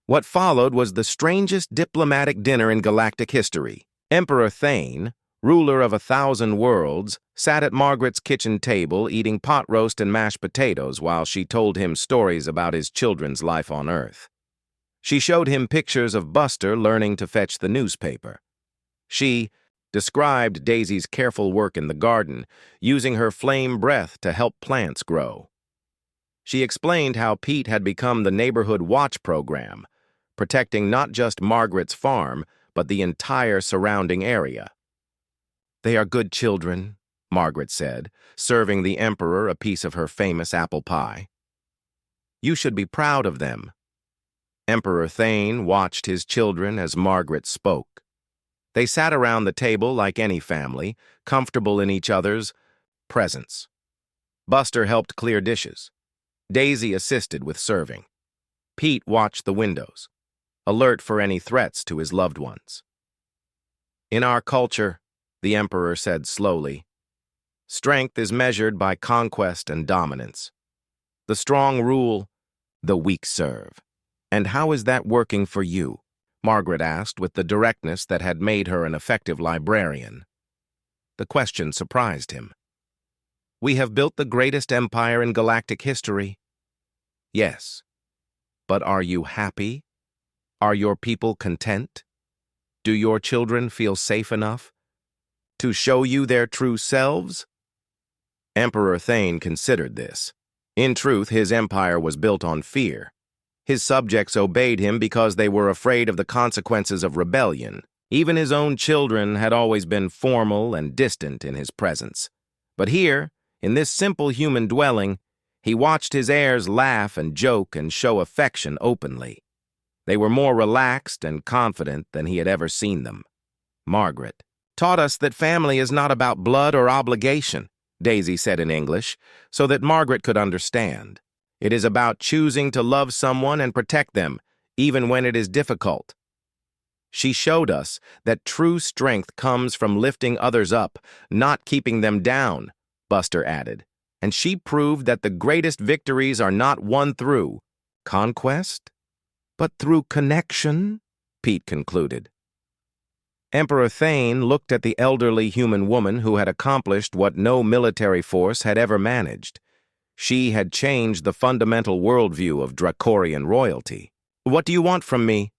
What followed was the strangest diplomatic dinner in galactic history. Emperor Thane, ruler of 1,000 worlds, sat at Margaret's kitchen table eating pot roast and mashed potatoes while she told him stories about his children's life on Earth. She showed him pictures of Buster learning to fetch the newspaper. She described Daisy's careful work in the garden, using her flame breath to help plants grow. She explained how Pete had become the neighborhood watch program, protecting not just Margaret's farm, but the entire surrounding area. They are good children, Margaret said, serving the emperor a piece of her famous apple pie. You should be proud of them. Emperor Thane watched his children as Margaret spoke. They sat around the table like any family, comfortable in each other's presence. Buster helped clear dishes. Daisy assisted with serving. Pete watched the windows, alert for any threats to his loved ones. In our culture, the emperor said slowly, strength is measured by conquest and dominance. The strong rule, the weak serve. And how is that working for you? Margaret asked with the directness that had made her an effective librarian. The question surprised him. We have built the greatest empire in galactic history. Yes. But are you happy? Are your people content? Do your children feel safe enough to show you their true selves? Emperor Thane considered this. In truth, his empire was built on fear. His subjects obeyed him because they were afraid of the consequences of rebellion. Even his own children had always been formal and distant in his presence. But here, in this simple human dwelling, he watched his heirs laugh and joke and show affection openly. They were more relaxed and confident than he had ever seen them. Margaret taught us that family is not about blood or obligation, Daisy said in English, so that Margaret could understand. It is about choosing to love someone and protect them, even when it is difficult. She showed us that true strength comes from lifting others up, not keeping them down, Buster added. And she proved that the greatest victories are not won through conquest, but through connection, Pete concluded. Emperor Thane looked at the elderly human woman who had accomplished what no military force had ever managed. She had changed the fundamental worldview of Dracorian royalty. What do you want from me?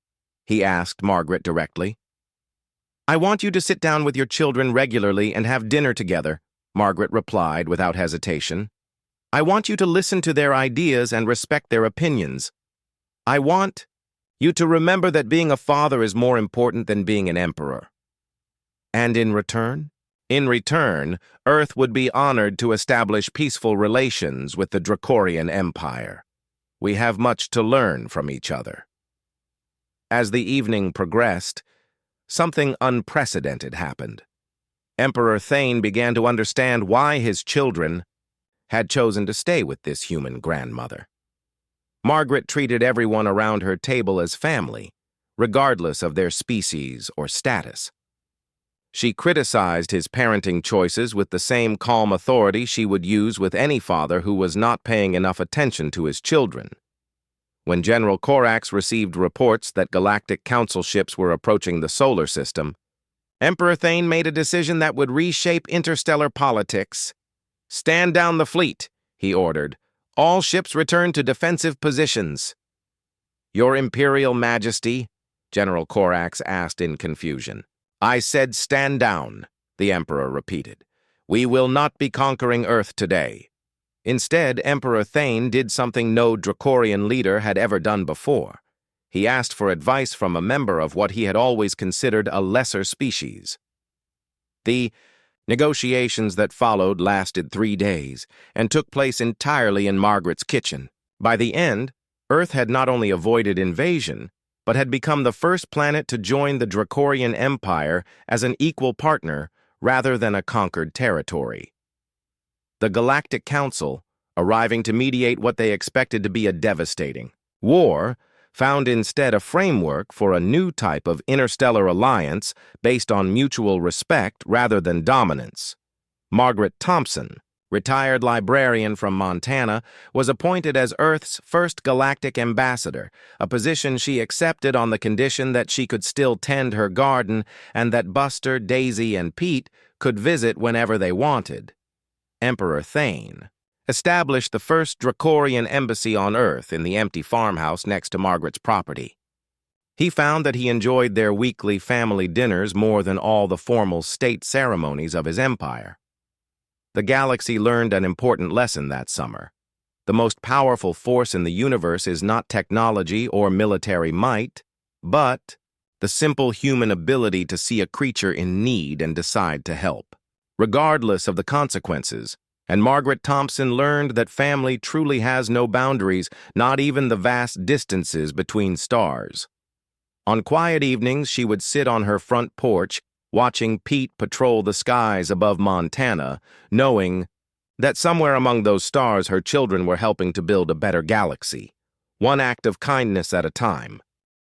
He asked Margaret directly. I want you to sit down with your children regularly and have dinner together, Margaret replied without hesitation. I want you to listen to their ideas and respect their opinions. I want you to remember that being a father is more important than being an emperor. And in return? In return, Earth would be honored to establish peaceful relations with the Dracorian Empire. We have much to learn from each other. As the evening progressed, something unprecedented happened. Emperor Thane began to understand why his children had chosen to stay with this human grandmother. Margaret treated everyone around her table as family, regardless of their species or status. She criticized his parenting choices with the same calm authority she would use with any father who was not paying enough attention to his children. When General Corax received reports that Galactic Council ships were approaching the solar system, Emperor Thane made a decision that would reshape interstellar politics. "Stand down the fleet," he ordered. "All ships return to defensive positions." "Your Imperial Majesty?" General Corax asked in confusion. "I said stand down," the Emperor repeated. "We will not be conquering Earth today." Instead, Emperor Thane did something no Dracorian leader had ever done before. He asked for advice from a member of what he had always considered a lesser species. The negotiations that followed lasted 3 days and took place entirely in Margaret's kitchen. By the end, Earth had not only avoided invasion, but had become the first planet to join the Dracorian Empire as an equal partner rather than a conquered territory. The Galactic Council, arriving to mediate what they expected to be a devastating war, found instead a framework for a new type of interstellar alliance based on mutual respect rather than dominance. Margaret Thompson, retired librarian from Montana, was appointed as Earth's first galactic ambassador, a position she accepted on the condition that she could still tend her garden and that Buster, Daisy, and Pete could visit whenever they wanted. Emperor Thane established the first Dracorian embassy on Earth in the empty farmhouse next to Margaret's property. He found that he enjoyed their weekly family dinners more than all the formal state ceremonies of his empire. The galaxy learned an important lesson that summer. The most powerful force in the universe is not technology or military might, but the simple human ability to see a creature in need and decide to help, regardless of the consequences. And Margaret Thompson learned that family truly has no boundaries, not even the vast distances between stars. On quiet evenings, she would sit on her front porch, watching Pete patrol the skies above Montana, knowing that somewhere among those stars her children were helping to build a better galaxy, one act of kindness at a time.